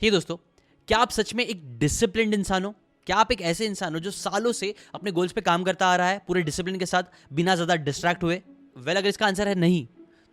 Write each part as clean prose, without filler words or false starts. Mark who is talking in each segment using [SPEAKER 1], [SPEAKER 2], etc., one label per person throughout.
[SPEAKER 1] हे दोस्तों, क्या आप सच में एक डिसिप्लिन्ड इंसान हो? क्या आप एक ऐसे इंसान हो जो सालों से अपने गोल्स पे काम करता आ रहा है पूरे डिसिप्लिन के साथ, बिना ज़्यादा डिस्ट्रैक्ट हुए? वेल, अगर इसका आंसर है नहीं,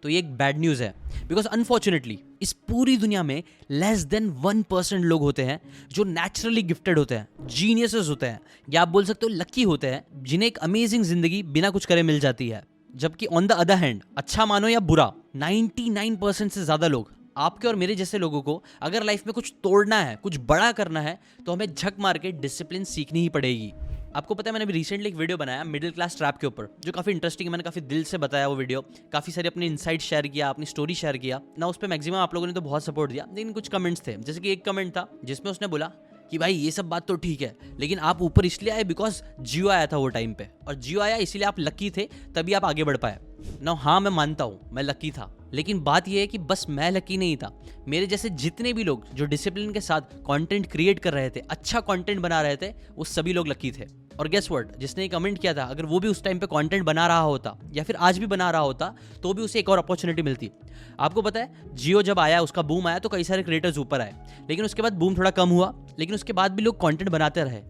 [SPEAKER 1] तो ये एक बैड न्यूज़ है। बिकॉज अनफॉर्चुनेटली इस पूरी दुनिया में लेस देन 1% लोग होते हैं जो नेचुरली गिफ्टेड होते हैं, जीनियसेस होते हैं, या आप बोल सकते हो लकी होते हैं, जिन्हें एक अमेजिंग जिंदगी बिना कुछ करे मिल जाती है। जबकि ऑन द अदर हैंड, अच्छा मानो या बुरा, 99% से ज़्यादा लोग, आपके और मेरे जैसे लोगों को अगर लाइफ में कुछ तोड़ना है, कुछ बड़ा करना है, तो हमें झक मार के डिसिप्लिन सीखनी ही पड़ेगी। आपको पता है, मैंने अभी रिसेंटली एक वीडियो बनाया मिडिल क्लास ट्रैप के ऊपर, जो काफ़ी इंटरेस्टिंग है। मैंने काफ़ी दिल से बताया वो वीडियो, काफ़ी सारे अपने इनसाइट शेयर किया, अपनी स्टोरी शेयर किया ना। उस पर मैक्सिमम आप लोगों ने तो बहुत सपोर्ट दिया, लेकिन कुछ कमेंट्स थे। जैसे कि एक कमेंट था जिसमें उसने बोला कि भाई ये सब बात तो ठीक है, लेकिन आप ऊपर इसलिए आए बिकॉज जियो आया था वो टाइम पे, और जियो आया इसीलिए आप लकी थे, तभी आप आगे बढ़ पाए ना। हाँ, मैं मानता हूँ मैं लकी था, लेकिन बात यह है कि बस मैं लकी नहीं था, मेरे जैसे जितने भी लोग जो डिसिप्लिन के साथ कंटेंट क्रिएट कर रहे थे, अच्छा कंटेंट बना रहे थे, वो सभी लोग लकी थे। और गेस व्हाट, जिसने कमेंट किया था, अगर वो भी उस टाइम पे कंटेंट बना रहा होता या फिर आज भी बना रहा होता, तो भी उसे एक और अपॉर्चुनिटी मिलती। आपको पता है, जियो जब आया, उसका बूम आया, तो कई सारे क्रिएटर्स ऊपर आए, लेकिन उसके बाद बूम थोड़ा कम हुआ, लेकिन उसके बाद भी लोग कंटेंट बनाते रहे।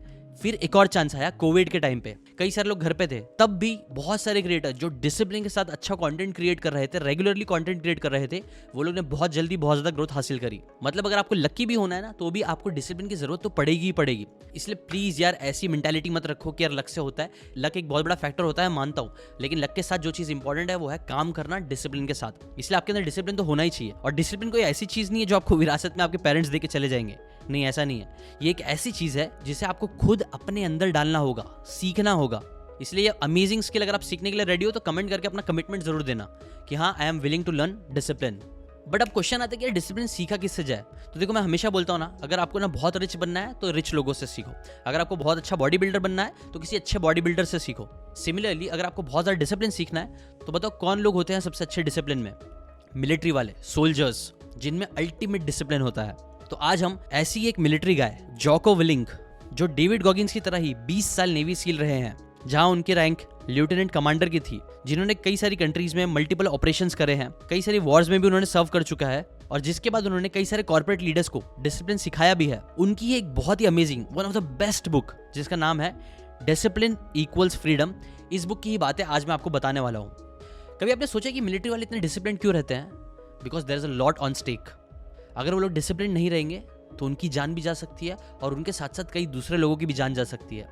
[SPEAKER 1] फिर एक और चांस आया कोविड के टाइम पे, कई सारे लोग घर पे थे, तब भी बहुत सारे क्रिएटर जो डिसिप्लिन के साथ अच्छा कंटेंट क्रिएट कर रहे थे, रेगुलरली कंटेंट क्रिएट कर रहे थे, वो लोग ने बहुत जल्दी बहुत ज्यादा ग्रोथ हासिल करी। मतलब अगर आपको लकी भी होना है ना, तो भी आपको डिसिप्लिन की जरूरत तो पड़ेगी ही पड़ेगी। इसलिए प्लीज यार, ऐसी मेंटालिटी मत रखो कि यार लक से होता है। लक एक बहुत बड़ा फैक्टर होता है, मानता हूँ, लेकिन लक के साथ जो चीज इंपॉर्टेंट है वो है काम करना डिसिप्लिन के साथ। इसलिए आपके अंदर डिसिप्लिन तो होना ही चाहिए। और डिसिप्लिन कोई ऐसी चीज नहीं है जो आपको विरासत में आपके पेरेंट्स दे के चले जाएंगे, नहीं, ऐसा नहीं है। ये एक ऐसी चीज है जिसे आपको खुद अपने अंदर डालना होगा, सीखना होगा। इसलिए ये अमेजिंग स्किल अगर आप सीखने के लिए रेडी हो, तो कमेंट करके अपना कमिटमेंट जरूर देना कि हाँ, I am willing to learn discipline. But अब क्वेश्चन आता है कि डिसिप्लिन सीखा किससे जाए? तो देखो, मैं हमेशा बोलता हूँ ना, अगर आपको ना बहुत रिच बनना है तो रिच लोगों से सीखो। अगर आपको बहुत अच्छा बॉडी बिल्डर बनना है तो किसी अच्छे बॉडी बिल्डर से सीखो। सिमिलरली, अगर आपको बहुत ज़्यादा डिसिप्लिन सीखना है, तो बताओ कौन लोग होते हैं सबसे अच्छे डिसिप्लिन में? मिलिट्री वाले, सोल्जर्स, जिनमें अल्टीमेट डिसिप्लिन होता है। तो आज हम ऐसी एक मिलिट्री गाय, जॉको विलिंग, जो डेविड गॉगिंस की तरह ही 20 साल नेवी सील रहे हैं, जहां उनकी रैंक लेफ्टिनेंट कमांडर की थी, जिन्होंने कई सारी कंट्रीज में मल्टीपल ऑपरेशंस करे हैं, कई सारी वॉर्स में भी उन्होंने सर्व कर चुका है, और जिसके बाद उन्होंने कई सारे कॉर्पोरेट लीडर्स को डिसिप्लिन सिखाया भी है। उनकी एक बहुत ही amazing, one of the best book, जिसका नाम है डिसिप्लिन इक्वल्स फ्रीडम, इस बुक की ही बातें आज मैं आपको बताने वाला हूँ। कभी आपने सोचा कि मिलिट्री वाले इतने डिसिप्लिन क्यों रहते हैं? Because there is a lot on stake. अगर वो लोग डिसिप्लिन नहीं रहेंगे तो उनकी जान भी जा सकती है, और उनके साथ साथ कई दूसरे लोगों की भी जान जा सकती है,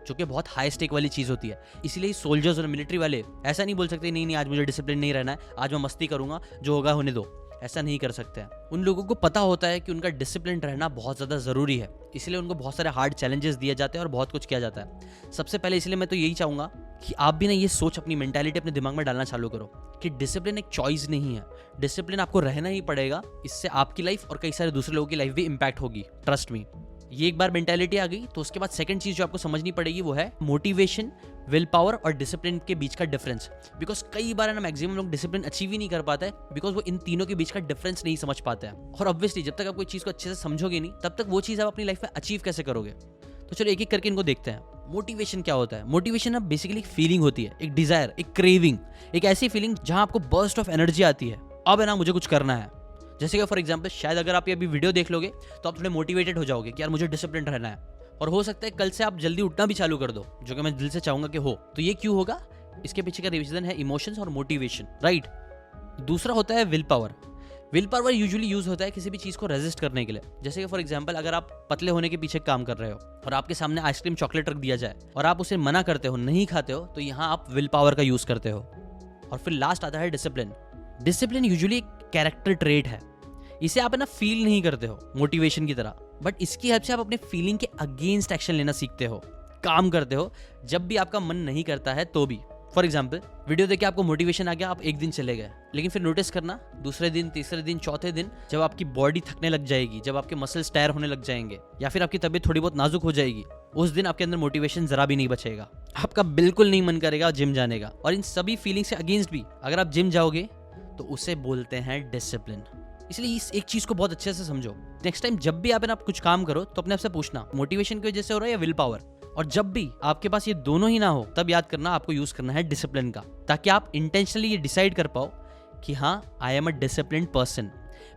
[SPEAKER 1] जो कि बहुत हाई स्टेक वाली चीज़ होती है। इसीलिए सोल्जर्स और मिलिट्री वाले ऐसा नहीं बोल सकते, नहीं आज मुझे डिसिप्लिन नहीं रहना है, आज मैं मस्ती करूंगा, जो होगा होने दो। ऐसा नहीं कर सकते हैं। उन लोगों को पता होता है कि उनका डिसिप्लिन रहना बहुत ज़्यादा ज़रूरी है, इसलिए उनको बहुत सारे हार्ड चैलेंजेस दिए जाते हैं और बहुत कुछ किया जाता है। सबसे पहले इसलिए मैं तो यही चाहूँगा कि आप भी ना ये सोच, अपनी मेंटालिटी अपने दिमाग में डालना चालू करो कि डिसिप्लिन एक चॉइस नहीं है, डिसिप्लिन आपको रहना ही पड़ेगा। इससे आपकी लाइफ और कई सारे दूसरे लोगों की लाइफ भी इम्पैक्ट होगी, ट्रस्ट मी। ये एक बार मेंटालिटी आ गई, तो उसके बाद सेकंड चीज जो आपको समझनी पड़ेगी वो है मोटिवेशन, विल पावर और डिसिप्लिन के बीच का डिफरेंस। बिकॉज कई बार ना मैक्सिमम लोग डिसिप्लिन अचीव ही नहीं कर पाते, बिकॉज वो इन तीनों के बीच का डिफरेंस नहीं समझ पाते हैं। और ऑब्वियसली जब तक आप कोई चीज को अच्छे से समझोगे नहीं, तब तक वो चीज आप अपनी लाइफ में अचीव कैसे करोगे? तो चलो एक एक करके इनको देखते हैं। मोटिवेशन क्या होता है? मोटिवेशन अब बेसिकली एक फीलिंग होती है, एक डिजायर, एक क्रेविंग, एक ऐसी फीलिंग जहां आपको बर्स्ट ऑफ एनर्जी आती है, अब है ना मुझे कुछ करना है। जैसे कि फॉर एग्जांपल, शायद अगर आप ये अभी वीडियो देख लोगे तो आप थोड़े मोटिवेटेड हो जाओगे कि यार मुझे डिसिप्लिन रहना है, और हो सकता है कल से आप जल्दी उठना भी चालू कर दो, जो कि मैं दिल से चाहूंगा कि हो। तो ये क्यों होगा? इसके पीछे का रीजन है इमोशंस और मोटिवेशन, राइट। दूसरा होता है will power. Will power usually use होता है किसी भी चीज को रेजिस्ट करने के लिए। जैसे कि फॉर एग्जांपल, अगर आप पतले होने के पीछे काम कर रहे हो और आपके सामने आइसक्रीम चॉकलेट रख दिया जाए और आप उसे मना करते हो, नहीं खाते हो, तो यहाँ आप विल पावर का यूज करते हो। और फिर लास्ट आता है डिसिप्लिन। डिसिप्लिन यूजुअली एक कैरेक्टर ट्रेट है। इसे आप है ना फील नहीं करते हो मोटिवेशन की तरह, बट इसकी हेल्प से आप अपने फीलिंग के अगेंस्ट एक्शन लेना सीखते हो, काम करते हो जब भी आपका मन नहीं करता है तो भी। फॉर एग्जाम्पल, वीडियो देख के आपको मोटिवेशन आ गया, आप एक दिन चले गए, लेकिन फिर नोटिस करना दूसरे दिन, तीसरे दिन, चौथे दिन जब आपकी बॉडी थकने लग जाएगी, जब आपके मसल्स टायर होने लग जाएंगे, या फिर आपकी तबीयत थोड़ी बहुत नाजुक हो जाएगी, उस दिन आपके अंदर मोटिवेशन जरा भी नहीं बचेगा। आपका बिल्कुल नहीं मन करेगा जिम जाने का। और इन सभी फीलिंग से अगेंस्ट भी अगर आप जिम जाओगे तो उसे बोलते हैं डिसिप्लिन। इसलिए इस एक चीज को बहुत अच्छे से समझो। नेक्स्ट टाइम जब भी आप कुछ काम करो तो अपने आप से पूछना, मोटिवेशन की वजह से हो रहा है या विल पावर? और जब भी आपके पास ये दोनों ही ना हो, तब याद करना आपको यूज करना है डिसिप्लिन का, ताकि आप इंटेंशनली ये डिसाइड कर पाओ कि हाँ, I am a disciplined person.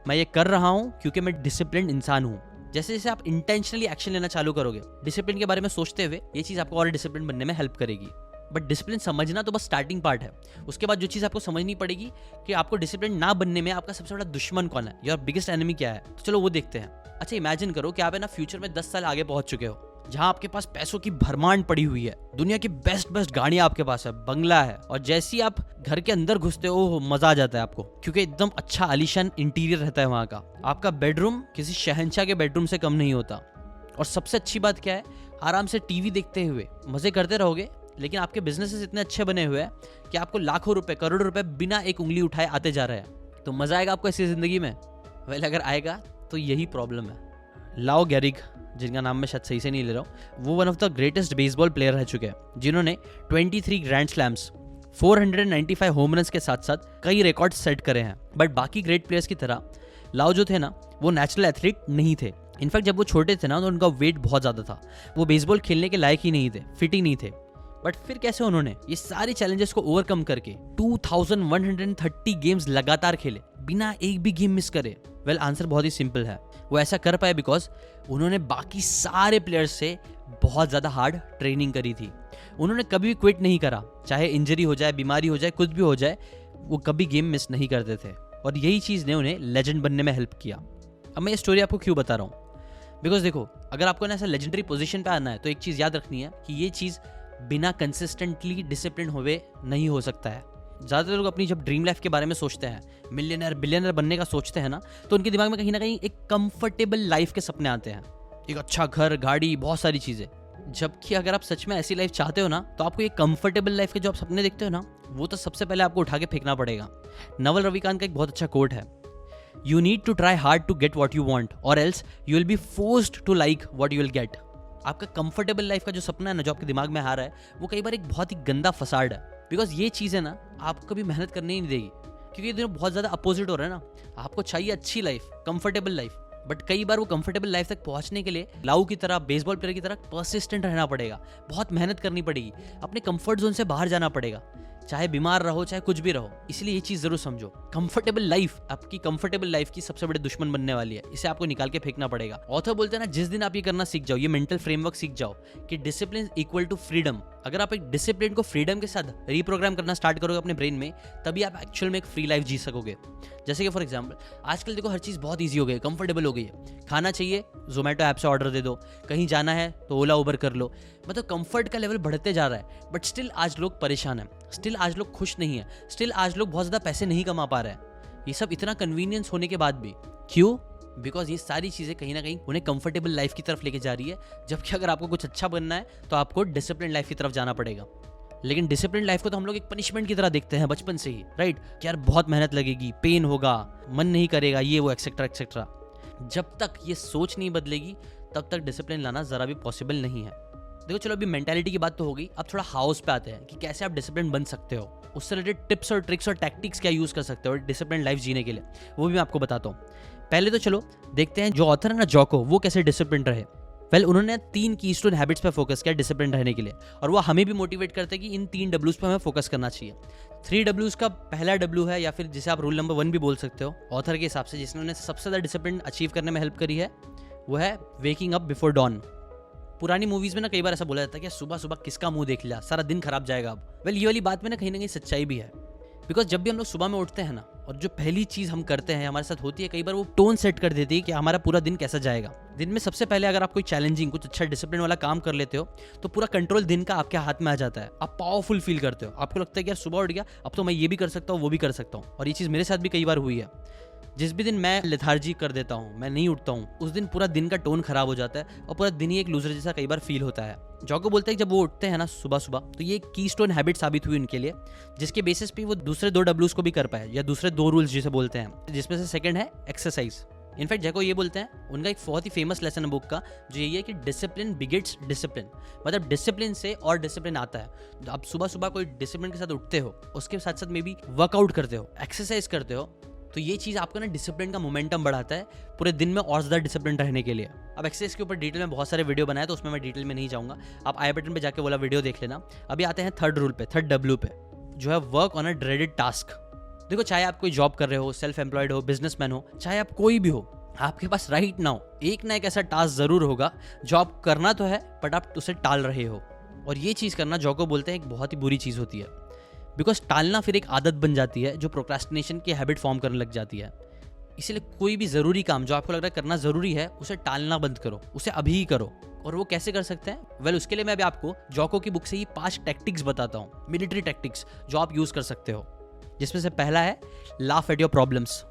[SPEAKER 1] मैं ये कर रहा हूँ क्योंकि मैं डिसिप्लिन इंसान हूँ। जैसे जैसे आप इंटेंशनली एक्शन लेना चालू करोगे डिसिप्लिन के बारे में सोचते हुए, ये चीज़ आपको और डिसिप्लिन बनने में हेल्प करेगी। बट डिसिप्लिन समझना तो बस स्टार्टिंग पार्ट है। उसके बाद जो चीज़ आपको समझनी पड़ेगी कि आपको डिसिप्लिन ना बनने में आपका सबसे बड़ा दुश्मन कौन है, योर बिगेस्ट एनिमी क्या है। तो चलो वो देखते हैं। अच्छा, इमेजिन करो कि आप है ना फ्यूचर में 10 साल आगे पहुंच चुके हो, जहां आपके पास पैसों की भरमार पड़ी हुई है, दुनिया की बेस्ट गाड़ियां आपके पास है, बंगला है, और जैसे ही आप घर के अंदर घुसते हो मजा आ जाता है आपको, क्योंकि एकदम अच्छा आलीशान इंटीरियर रहता है वहां का। आपका बेडरूम किसी शहंशाह के बेडरूम से कम नहीं होता। और सबसे अच्छी बात क्या है, आराम से टीवी देखते हुए मजे करते रहोगे, लेकिन आपके बिजनेसेस इतने अच्छे बने हुए हैं कि आपको लाखों रुपए, करोड़ों रुपए बिना एक उंगली उठाए आते जा रहे हैं। तो मजा आएगा आपको ऐसी जिंदगी में? वेल, अगर आएगा तो यही प्रॉब्लम है। लाओ गैरिग, जिनका नाम मैं शायद सही से नहीं ले रहा हूँ, वो one of the greatest baseball player रह चुके हैं, जिन्होंने 23 ग्रैंड स्लैम्स, 495 होम रन्स के साथ साथ कई रिकॉर्ड सेट करे हैं। बट बाकी ग्रेट प्लेयर्स की तरह लाओ जो थे ना, वो नेचुरल एथलीट नहीं थे। इनफैक्ट जब वो छोटे थे ना तो उनका वेट बहुत ज़्यादा था, वो बेसबॉल खेलने के लायक ही नहीं थे, फिट ही नहीं थे। बट फिर कैसे उन्होंने ये सारी चैलेंजेस को ओवरकम करके 2130 गेम्स लगातार खेले बिना एक भी गेम मिस करे? वेल, आंसर बहुत ही सिंपल है। वो ऐसा कर पाए बिकॉज उन्होंने बाकी सारे प्लेयर्स से बहुत ज़्यादा हार्ड ट्रेनिंग करी थी। उन्होंने कभी भी क्विट नहीं करा, चाहे इंजरी हो जाए, बीमारी हो जाए, कुछ भी हो जाए, वो कभी गेम मिस नहीं करते थे। और यही चीज़ ने उन्हें लेजेंड बनने में हेल्प किया। अब मैं ये स्टोरी आपको क्यों बता रहा हूँ? बिकॉज देखो, अगर आपको ना ऐसा लेजेंडरी पोजीशन पे आना है तो एक चीज़ याद रखनी है कि ये चीज़ बिना कंसिस्टेंटली डिसिप्लिन हुए नहीं हो सकता है। ज़्यादातर लोग अपनी जब ड्रीम लाइफ के बारे में सोचते हैं, मिलियनर बिलियनर बनने का सोचते हैं ना, तो उनके दिमाग में कहीं ना कहीं एक कंफर्टेबल लाइफ के सपने आते हैं, एक अच्छा घर, गाड़ी, बहुत सारी चीज़ें। जबकि अगर आप सच में ऐसी लाइफ चाहते हो ना, तो आपको ये कंफर्टेबल लाइफ के जो आप सपने देखते हो ना, वो तो सबसे पहले आपको उठा के फेंकना पड़ेगा। नवल रविकांत का एक बहुत अच्छा कोट है, you need to try hard to get what you want और else you will be forced to like what you will get. आपका कंफर्टेबल लाइफ का जो सपना है ना, जो आपके दिमाग में आ रहा है, वो कई बार एक बहुत ही गंदा फसाड है। बिकॉज ये चीज़ है ना, आपको कभी मेहनत करनी ही नहीं देगी, क्योंकि ये दोनों बहुत ज़्यादा अपोजिट हो रहा है ना। आपको चाहिए अच्छी लाइफ, कंफर्टेबल लाइफ, बट कई बार वो कंफर्टेबल लाइफ तक पहुंचने के लिए लाऊ की तरह, बेसबॉल प्लेयर की तरह परसिस्टेंट रहना पड़ेगा, बहुत मेहनत करनी पड़ेगी, अपने कंफर्ट जोन से बाहर जाना पड़ेगा, चाहे बीमार रहो, चाहे कुछ भी रहो। इसलिए ये चीज़ जरूर समझो, कंफर्टेबल लाइफ आपकी कंफर्टेबल लाइफ की सबसे बड़े दुश्मन बनने वाली है। इसे आपको निकाल के फेंकना पड़ेगा। ऑथर बोलते हैं ना, जिस दिन आप ये करना सीख जाओ, ये मेंटल फ्रेमवर्क सीख जाओ कि डिसिप्लिन इक्वल टू फ्रीडम, अगर आप एक डिसिप्लिन को फ्रीडम के साथ रिप्रोग्राम करना स्टार्ट करोगे अपने ब्रेन में, तभी आप एक्चुअल में एक फ्री लाइफ जी सकोगे। जैसे कि फॉर एग्जांपल, आजकल देखो हर चीज़ बहुत ईजी हो गई है, कंफर्टेबल हो गई है। खाना चाहिए, जोमेटो ऐप से ऑर्डर दे दो, कहीं जाना है तो ओला उबर कर लो। मतलब कंफर्ट का लेवल बढ़ते जा रहा है, बट स्टिल आज लोग परेशान हैं, स्टिल आज लोग खुश नहीं है, स्टिल आज लोग बहुत ज़्यादा पैसे नहीं कमा पा रहे हैं। ये सब इतना कन्वीनियंस होने के बाद भी क्यों? बिकॉज ये सारी चीज़ें कहीं ना कहीं उन्हें कंफर्टेबल लाइफ की तरफ लेके जा रही है। जबकि अगर आपको कुछ अच्छा बनना है तो आपको डिसिप्लिन लाइफ की तरफ जाना पड़ेगा। लेकिन डिसिप्लिन लाइफ को तो हम लोग एक पनिशमेंट की तरह देखते हैं बचपन से ही, राइट? कि यार बहुत मेहनत लगेगी, पेन होगा, मन नहीं करेगा, ये वो एक्सेट्रा एक्सेट्रा। जब तक ये सोच नहीं बदलेगी तब तक डिसिप्लिन लाना ज़रा भी पॉसिबल नहीं है। देखो चलो, अभी मेंटालिटी की बात तो हो गई, अब थोड़ा हाउस पे आते हैं कि कैसे आप डिसिप्लिन बन सकते हो। उससे रिलेटेड टिप्स और ट्रिक्स और टैक्टिक्स क्या यूज़ कर सकते हो डिसिप्लिन लाइफ जीने के लिए, वो भी मैं आपको बताता हूँ। पहले तो चलो देखते हैं जो ऑथर है ना जॉको, वो कैसे डिसिप्लिन रहे। वेल, उन्होंने 3 कीस्टोन हैबिट्स पे फोकस किया डिसिप्लिन रहने के लिए, और वो हमें भी मोटिवेट करते हैं कि इन 3 डब्ल्यूज पे हमें फोकस करना चाहिए। 3 डब्ल्यूज का पहला डब्ल्यू है, या फिर जिसे आप रूल नंबर 1 भी बोल सकते हो ऑथर के हिसाब से, जिसने उन्हें सबसे ज़्यादा डिसिप्लिन अचीव करने में हेल्प करी है, वो है वेकिंग अप बिफोर डॉन। पुरानी मूवीज में ना कई बार ऐसा बोला जाता है कि सुबह सुबह किसका मुंह देख लिया, सारा दिन खराब जाएगा अब। वेल, ये वाली बात में ना कहीं सच्चाई भी है। बिकॉज जब भी हम लोग सुबह में उठते हैं ना, और जो पहली चीज़ हम करते हैं हमारे साथ होती है, कई बार वो टोन सेट कर देती है कि हमारा पूरा दिन कैसा जाएगा। दिन में सबसे पहले अगर आप कोई चैलेंजिंग, कुछ अच्छा डिसिप्लिन वाला काम कर लेते हो, तो पूरा कंट्रोल दिन का आपके हाथ में आ जाता है। आप पावरफुल फील करते हो, आपको लगता है कि यार सुबह उठ गया, अब तो मैं ये भी कर सकता हूँ, वो भी कर सकता हूँ। और ये चीज़ मेरे साथ भी कई बार हुई है। जिस भी दिन मैं लेथार्जी कर देता हूँ, मैं नहीं उठता हूँ, उस दिन पूरा दिन का टोन खराब हो जाता है और पूरा दिन ही एक लूजर जैसा कई बार फील होता है। जॉको बोलते हैं कि जब वो उठते हैं ना सुबह सुबह, तो ये एक कीस्टोन हैबिट साबित हुई उनके लिए, जिसके बेसिस पे वो दूसरे 2 डब्ल्यूज को भी कर पाए, या दूसरे 2 रूल्स जिसे बोलते हैं, जिसमें से सेकंड है एक्सरसाइज। इनफैक्ट जैको ये बोलते हैं, उनका एक बहुत ही फेमस लेसन है बुक का, जो यही है कि डिसिप्लिन बिगिट्स डिसिप्लिन। मतलब डिसिप्लिन से और डिसिप्लिन आता है। आप सुबह सुबह कोई डिसिप्लिन के साथ उठते हो, उसके साथ साथ मे बी वर्कआउट करते हो, एक्सरसाइज करते हो, तो ये चीज़ आपको ना डिसिप्लिन का मोमेंटम बढ़ाता है पूरे दिन में और ज़्यादा डिसिप्लिन रहने के लिए। अब एक्सरसाइज के ऊपर डिटेल में बहुत सारे वीडियो बनाए, तो उसमें मैं डिटेल में नहीं जाऊँगा, आप आई बटन पे जाके वाला वीडियो देख लेना। अभी आते हैं 3rd रूल पे, 3rd डब्ल्यू पे, जो है work on a dreaded task. देखो, चाहे आप कोई जॉब कर रहे हो, सेल्फ एम्प्लॉयड हो, बिजनेसमैन हो, चाहे आप कोई भी हो, आपके पास राइट नाउ एक ना एक ऐसा टास्क जरूर होगा जो आप करना तो है बट आप उसे टाल रहे हो। और ये चीज़ करना जो बोलते हैं एक बहुत ही बुरी चीज़ होती है, बिकॉज टालना फिर एक आदत बन जाती है जो प्रोक्रेस्टिनेशन की हैबिट फॉर्म करने लग जाती है। इसीलिए कोई भी ज़रूरी काम जो आपको लग रहा है करना ज़रूरी है, उसे टालना बंद करो, उसे अभी ही करो। और वो कैसे कर सकते हैं? वेल, उसके लिए मैं अभी आपको जॉको की बुक से ही 5 टैक्टिक्स बताता हूँ, मिलिट्री टैक्टिक्स जो आप यूज़ कर सकते हो। जिसमें से पहला है लाफ एट योर प्रॉब्लम्स।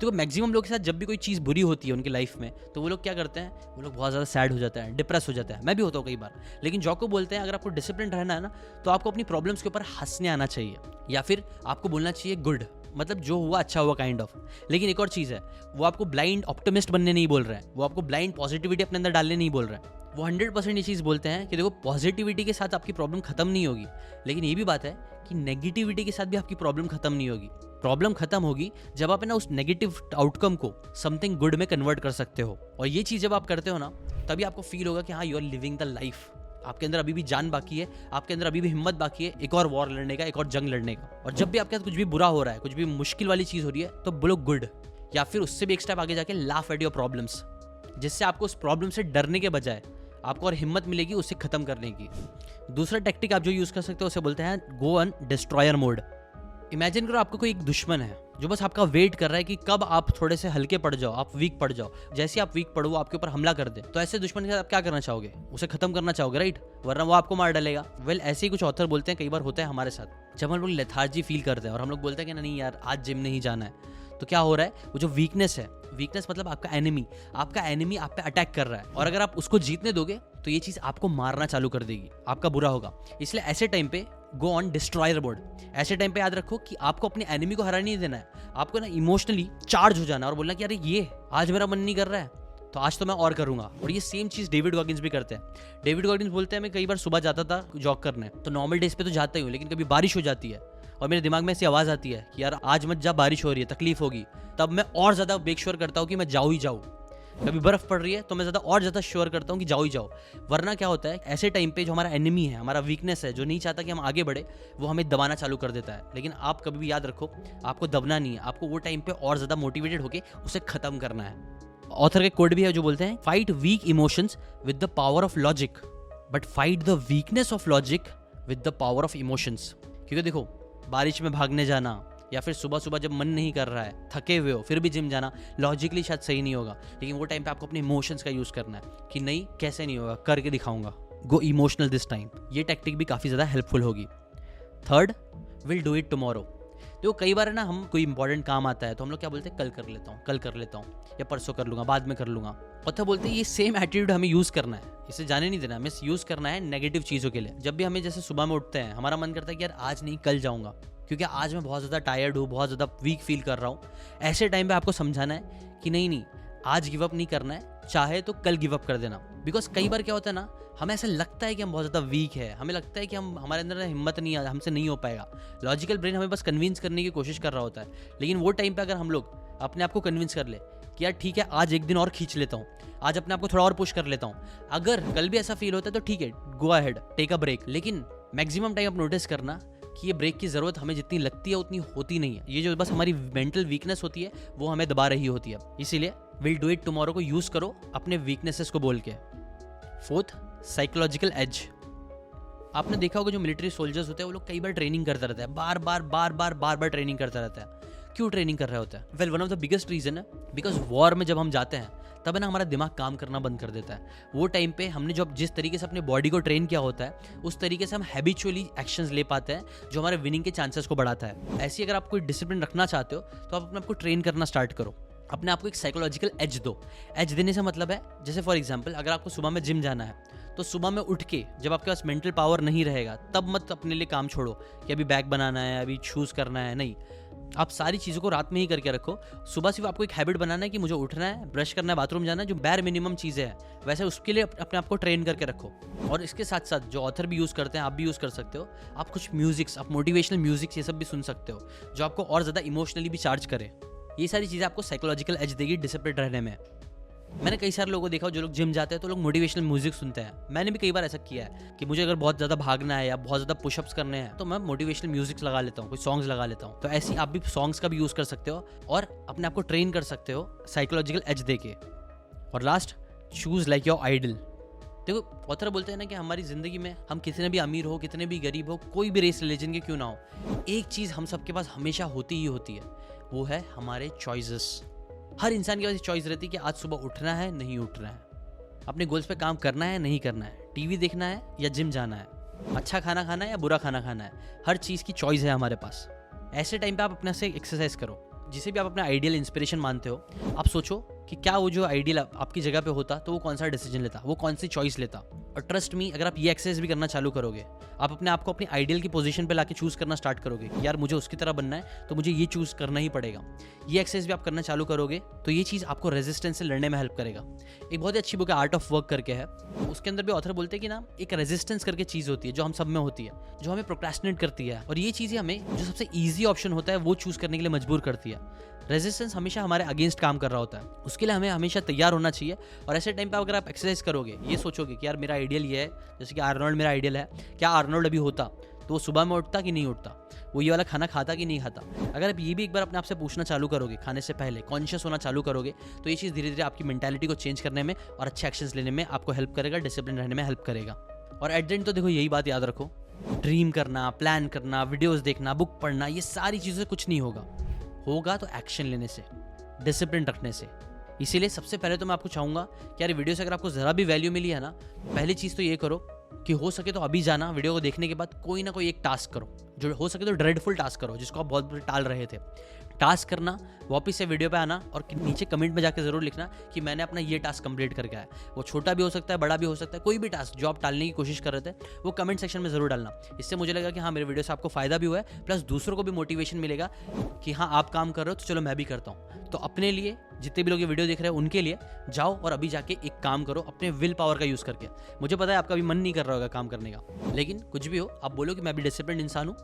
[SPEAKER 1] तो मैक्सिमम लोग के साथ जब भी कोई चीज़ बुरी होती है उनकी लाइफ में, तो वो लोग क्या करते हैं, वो लोग बहुत ज़्यादा सैड हो जाते हैं, डिप्रेस हो जाते हैं। मैं भी होता हूँ कई बार। लेकिन जॉको बोलते हैं अगर आपको डिसिप्लिन रहना है ना, तो आपको अपनी प्रॉब्लम्स के ऊपर हंसने आना चाहिए, या फिर आपको बोलना चाहिए गुड, मतलब जो हुआ अच्छा हुआ काइंड ऑफ। लेकिन एक और चीज़ है, वो आपको ब्लाइंड ऑप्टिमिस्ट बनने नहीं बोल रहे हैं, वो आपको ब्लाइंड पॉजिटिविटी अपने अंदर डालने नहीं बोल रहे हैं। वो 100% ये चीज़ बोलते हैं कि देखो, पॉजिटिविटी के साथ आपकी प्रॉब्लम खत्म नहीं होगी, लेकिन ये भी बात है कि नेगेटिविटी के साथ भी आपकी प्रॉब्लम खत्म नहीं होगी। प्रॉब्लम खत्म होगी जब आप ना उस नेगेटिव आउटकम को समथिंग गुड में कन्वर्ट कर सकते हो। और ये चीज़ जब आप करते हो ना, तभी आपको फील होगा कि हाँ, you are living the life. आपके अंदर अभी भी जान बाकी है, आपके अंदर अभी भी हिम्मत बाकी है एक और वॉर लड़ने का, एक और जंग लड़ने का। और जब भी आपके साथ कुछ भी बुरा हो रहा है, कुछ भी मुश्किल वाली चीज़ हो रही है, तो बोलो गुड, या फिर उससे भी एक स्टेप आगे जाके लाफ एट योर प्रॉब्लम्स, जिससे आपको उस प्रॉब्लम से डरने के बजाय आपको और हिम्मत मिलेगी उसे खत्म करने की। दूसरा टेक्टिक आप जो यूज़ कर सकते हो उसे बोलते हैं go on destroyer mode. Imagine करो आपको कोई एक दुश्मन है जो बस आपका वेट कर रहा है कि कब आप थोड़े से हल्के पड़ जाओ, आप वीक पड़ जाओ। जैसे आप वीक पड़ो वो आपके ऊपर हमला कर दे, तो ऐसे दुश्मन के साथ आप क्या करना चाहोगे? उसे खत्म करना चाहोगे, राइट? वरना वो आपको मार डालेगा। वेल, ऐसे ही कुछ ऑथर बोलते हैं कई बार होता है हमारे साथ, जब हम लोग लेथार्जी फील करते हैं और हम लोग बोलते हैं कि नहीं यार आज जिम नहीं जाना है, तो क्या हो रहा है, वो जो वीकनेस है, वीकनेस मतलब आपका एनिमी आप पे अटैक कर रहा है, और अगर आप उसको जीतने दोगे तो ये चीज़ आपको मारना चालू कर देगी, आपका बुरा होगा। इसलिए ऐसे टाइम पे गो ऑन डिस्ट्रॉयर मोड। ऐसे टाइम पे याद रखो कि आपको अपने एनिमी को हराने नहीं देना है, आपको ना इमोशनली चार्ज हो जाना और बोलना कि अरे ये आज मेरा मन नहीं कर रहा है, तो आज तो मैं और करूंगा। और ये सेम चीज़ डेविड गॉगिंस भी करते हैं। डेविड गॉगिंस बोलते हैं मैं कई बार सुबह जाता था जॉग करने, तो नॉर्मल डेज पे तो जाता ही हूँ, लेकिन कभी बारिश हो जाती है और मेरे दिमाग में ऐसी आवाज़ आती है कि यार आज मत जा, बारिश हो रही है, तकलीफ होगी। तब मैं और ज़्यादा मेक श्योर करता हूँ कि मैं जाऊँ ही जाऊँ। कभी बर्फ़ पड़ रही है तो मैं ज़्यादा श्योर करता हूँ कि जाओ ही जाओ। वरना क्या होता है, ऐसे टाइम पे जो हमारा एनिमी है, हमारा वीकनेस है, जो नहीं चाहता कि हम आगे बढ़े, वो हमें दबाना चालू कर देता है। लेकिन आप कभी भी याद रखो, आपको दबना नहीं है, आपको वो टाइम पे और ज़्यादा मोटिवेटेड होकर उसे ख़त्म करना है। ऑथर के कोड भी है जो बोलते हैं fight weak emotions with the power of logic, but fight the weakness of logic with the power of emotions. क्योंकि देखो, बारिश में भागने जाना या फिर सुबह सुबह जब मन नहीं कर रहा है, थके हुए हो, फिर भी जिम जाना लॉजिकली शायद सही नहीं होगा, लेकिन वो टाइम पे आपको अपने इमोशंस का यूज़ करना है कि नहीं, कैसे नहीं होगा, करके दिखाऊंगा, गो इमोशनल दिस टाइम। ये टेक्निक भी काफ़ी ज़्यादा हेल्पफुल होगी। Third, will do it tomorrow. तो कई बार है ना, हम कोई इंपॉर्टेंट काम आता है तो हम लोग क्या बोलते हैं, कल कर लेता हूँ, या परसों कर लूँगा, बाद में कर लूँगा। और तो बोलते हैं ये सेम एटीट्यूड हमें यूज़ करना है, इसे जाने नहीं देना, हमें यूज़ करना है नेगेटिव चीज़ों के लिए। जब भी हमें जैसे सुबह में उठते हैं, हमारा मन करता है कि यार आज नहीं कल जाऊँगा, क्योंकि आज मैं बहुत ज़्यादा टायर्ड हूँ, बहुत ज़्यादा वीक फील कर रहा हूँ। ऐसे टाइम पे आपको समझाना है कि नहीं, आज गिव अप नहीं करना है, चाहे तो कल गिव अप कर देना। बिकॉज कई बार क्या होता है ना, हमें ऐसा लगता है कि हम बहुत ज़्यादा वीक है, हमें लगता है कि हमारे अंदर हिम्मत नहीं है, हमसे नहीं हो पाएगा। लॉजिकल ब्रेन हमें बस कन्विंस करने की कोशिश कर रहा होता है। लेकिन वो टाइम पे अगर हम लोग अपने आप को कन्विंस कर ले कि यार ठीक है, आज एक दिन और खींच लेता हूँ, आज अपने आप को थोड़ा और पुश कर लेता हूँ, अगर कल भी ऐसा फील होता है तो ठीक है, go ahead, take a break. लेकिन मैक्सिमम टाइम आप नोटिस करना कि ये ब्रेक की ज़रूरत हमें जितनी लगती है उतनी होती नहीं है। ये जो बस हमारी मेंटल वीकनेस होती है वो हमें दबा रही होती है। इसीलिए विल डू इट टुमारो को यूज़ करो अपने वीकनेसेस को बोल के। Fourth, psychological edge. आपने देखा होगा जो मिलिट्री सोल्जर्स होते हैं वो लोग कई बार ट्रेनिंग करता रहता है, बार बार ट्रेनिंग करता रहता है। क्यों ट्रेनिंग कर रहा होता है? Well, one of the biggest reason है बिकॉज वॉर में जब हम जाते हैं तब है ना, हमारा दिमाग काम करना बंद कर देता है। वो टाइम पे हमने जो जिस तरीके से अपने बॉडी को ट्रेन किया होता है, उस तरीके से हम हैबिचुअली एक्शंस ले पाते हैं जो हमारे विनिंग के चांसेस को बढ़ाता है। ऐसे अगर आप कोई डिसिप्लिन रखना चाहते हो तो आप अपने आप को ट्रेन करना स्टार्ट करो, अपने आप को एक साइकोलॉजिकल एज दो। एज देने से मतलब है, जैसे फॉर एग्जाम्पल अगर आपको सुबह में जिम जाना है तो सुबह में उठ के जब आपके पास मेंटल पावर नहीं रहेगा तब मत अपने लिए काम छोड़ो कि अभी बैग बनाना है, अभी शूज़ करना है। नहीं, आप सारी चीज़ों को रात में ही करके रखो। सुबह सिर्फ आपको एक हैबिट बनाना है कि मुझे उठना है, ब्रश करना है, बाथरूम जाना है, जो बैर मिनिमम चीज़ें हैं, वैसे उसके लिए अपने आप को ट्रेन करके रखो। और इसके साथ साथ जो ऑथर भी यूज़ करते हैं, आप भी यूज़ कर सकते हो। आप कुछ म्यूजिक्स, आप मोटिवेशनल म्यूजिक्स ये सब भी सुन सकते हो जो आपको और ज़्यादा इमोशनली भी चार्ज करे। ये सारी चीज़ें आपको साइकोलॉजिकल एज देगी डिसिप्लिन रहने में। मैंने कई सारे लोगों को देखा जो लोग जिम जाते हैं तो लोग मोटिवेशनल म्यूजिक सुनते हैं। मैंने भी कई बार ऐसा किया है कि मुझे अगर बहुत ज़्यादा भागना है या बहुत ज़्यादा पुशअप्स करने हैं तो मैं मोटिवेशनल म्यूजिक लगा लेता हूँ, कोई सॉन्ग्स लगा लेता हूँ। तो ऐसे आप भी सॉन्ग्स का भी यूज़ कर सकते हो और अपने आप को ट्रेन कर सकते हो साइकोलॉजिकल एज दे के। और last, choose like your idol. देखो ऑथर बोलते हैं ना कि हमारी ज़िंदगी में हम कितने भी अमीर हो, कितने भी गरीब हो, कोई भी रेस रिलीजन के क्यों ना हो, एक चीज़ हम सबके पास हमेशा होती ही होती है, वो है हमारे चॉइसेस। हर इंसान के पास चॉइस रहती है कि आज सुबह उठना है नहीं उठना है, अपने गोल्स पे काम करना है नहीं करना है, टीवी देखना है या जिम जाना है, अच्छा खाना खाना है या बुरा खाना खाना है। हर चीज़ की चॉइस है हमारे पास। ऐसे टाइम पे आप अपने से एक्सरसाइज करो, जिसे भी आप अपना आइडियल इंस्पिरेशन मानते हो। आप सोचो कि क्या वो जो आइडियल आपकी जगह पे होता तो वो कौन सा डिसीजन लेता, वो कौन सी चॉइस लेता। और ट्रस्ट मी, अगर आप ये एक्सरसाइज भी करना चालू करोगे, आप अपने आप को अपनी आइडियल की पोजीशन पे लाके चूज करना स्टार्ट करोगे कि यार मुझे उसकी तरह बनना है तो मुझे ये चूज करना ही पड़ेगा। ये एक्सरसाइज भी आप करना चालू करोगे तो ये चीज़ आपको रेजिस्टेंस से लड़ने में हेल्प करेगा। एक बहुत ही अच्छी बुक है आर्ट ऑफ वर्क करके है, उसके अंदर भी ऑथर बोलते हैं कि ना एक रेजिस्टेंस करके चीज़ होती है जो हम सब में होती है, जो हमें प्रोक्रेस्टिनेट करती है, और ये चीज़ें हमें जो सबसे ईजी ऑप्शन होता है वो चूज करने के लिए मजबूर करती है। रेजिस्टेंस हमेशा हमारे अगेंस्ट काम कर रहा होता है, उसके लिए हमें हमेशा तैयार होना चाहिए। और ऐसे टाइम पे अगर आप एक्सरसाइज करोगे, ये सोचोगे कि यार मेरा आइडियल ये है, जैसे कि आर्नोल्ड मेरा आइडियल है, क्या आर्नोल्ड अभी होता तो वो सुबह में उठता कि नहीं उठता, वो ये वाला खाना खाता कि नहीं खाता। अगर आप ये भी एक बार अपने आप से पूछना चालू करोगे, खाने से पहले कॉन्शियस होना चालू करोगे, तो ये चीज़ धीरे धीरे आपकी मेंटालिटी को चेंज करने में और अच्छे एक्शंस लेने में आपको हेल्प करेगा, डिसिप्लिन रहने में हेल्प करेगा। और एट द एंड तो देखो यही बात याद रखो, ड्रीम करना, प्लान करना, वीडियोज़ देखना, बुक पढ़ना, ये सारी चीज़ें कुछ नहीं होगा तो एक्शन लेने से, डिसिप्लिन रखने से। इसीलिए सबसे पहले तो मैं आपको चाहूँगा कि यार वीडियो से अगर आपको ज़रा भी वैल्यू मिली है ना, पहली चीज़ तो ये करो कि हो सके तो अभी जाना वीडियो को देखने के बाद कोई ना कोई एक टास्क करो, जो हो सके तो ड्रेडफुल टास्क करो जिसको आप बहुत टाल रहे थे। टास्क करना, वापस से वीडियो पे आना और नीचे कमेंट में जाकर ज़रूर लिखना कि मैंने अपना ये टास्क कंप्लीट करके आया। वो छोटा भी हो सकता है, बड़ा भी हो सकता है, कोई भी टास्क जो आप टालने की कोशिश कर रहे थे वो कमेंट सेक्शन में ज़रूर डालना। इससे मुझे लगा कि हाँ मेरे वीडियो से आपको फ़ायदा भी हुआ है, प्लस दूसरों को भी मोटिवेशन मिलेगा कि हाँ आप काम कर रहे हो तो चलो मैं भी करता हूँ। तो अपने लिए, जितने भी लोग ये वीडियो देख रहे हैं उनके लिए जाओ और अभी जाके एक काम करो अपने विल पावर का यूज़ करके। मुझे पता है आपका भी मन नहीं कर रहा होगा काम करने का, लेकिन कुछ भी हो आप बोलो कि मैं भी डिसिप्लिन इंसान हूँ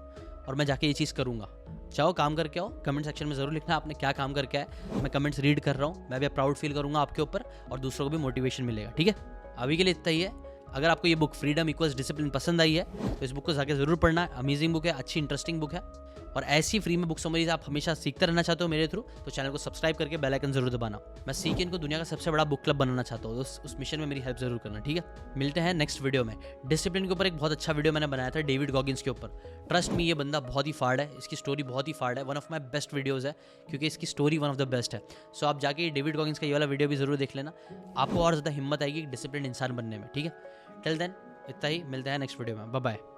[SPEAKER 1] और मैं जाके ये चीज़ करूँगा। जाओ काम करके आओ, कमेंट सेक्शन में ज़रूर लिखना आपने क्या काम करके आए। मैं कमेंट्स रीड कर रहा हूँ, मैं भी प्राउड फील करूँगा आपके ऊपर और दूसरों को भी मोटिवेशन मिलेगा। ठीक है, अभी के लिए इतना ही है। अगर आपको ये बुक फ्रीडम इक्वल्स डिसिप्लिन पसंद आई है तो इस बुक को जाके ज़रूर पढ़ना है। अमेजिंग बुक है, अच्छी इंटरेस्टिंग बुक है। और ऐसी फ्री में बुक समरीज आप हमेशा सीखते रहना चाहते हो मेरे थ्रू, तो चैनल को सब्सक्राइब करके बेल आइकन जरूर दबाना। मैं सीकेन को दुनिया का सबसे बड़ा बुक क्लब बनाना चाहता हूँ, उस मिशन में मेरी हेल्प जरूर करना। ठीक है, मिलते हैं नेक्स्ट वीडियो में। डिसिप्लिन के ऊपर एक बहुत अच्छा वीडियो मैंने बनाया था डेविड गॉगिंस के ऊपर। ट्रस्ट मी, ये बंदा बहुत ही फाड़ है, इसकी स्टोरी बहुत ही फाड़ है, one of my best videos है क्योंकि इसकी story one of the best है। सो आप जाके डेविड गॉगिंस का ये वाला वीडियो भी जरूर देख लेना, आपको और ज़्यादा हिम्मत आएगी डिसिप्लिन इंसान बनने में। ठीक है, टिल देन इतना ही, मिलते हैं नेक्स्ट वीडियो में, बाय बाय।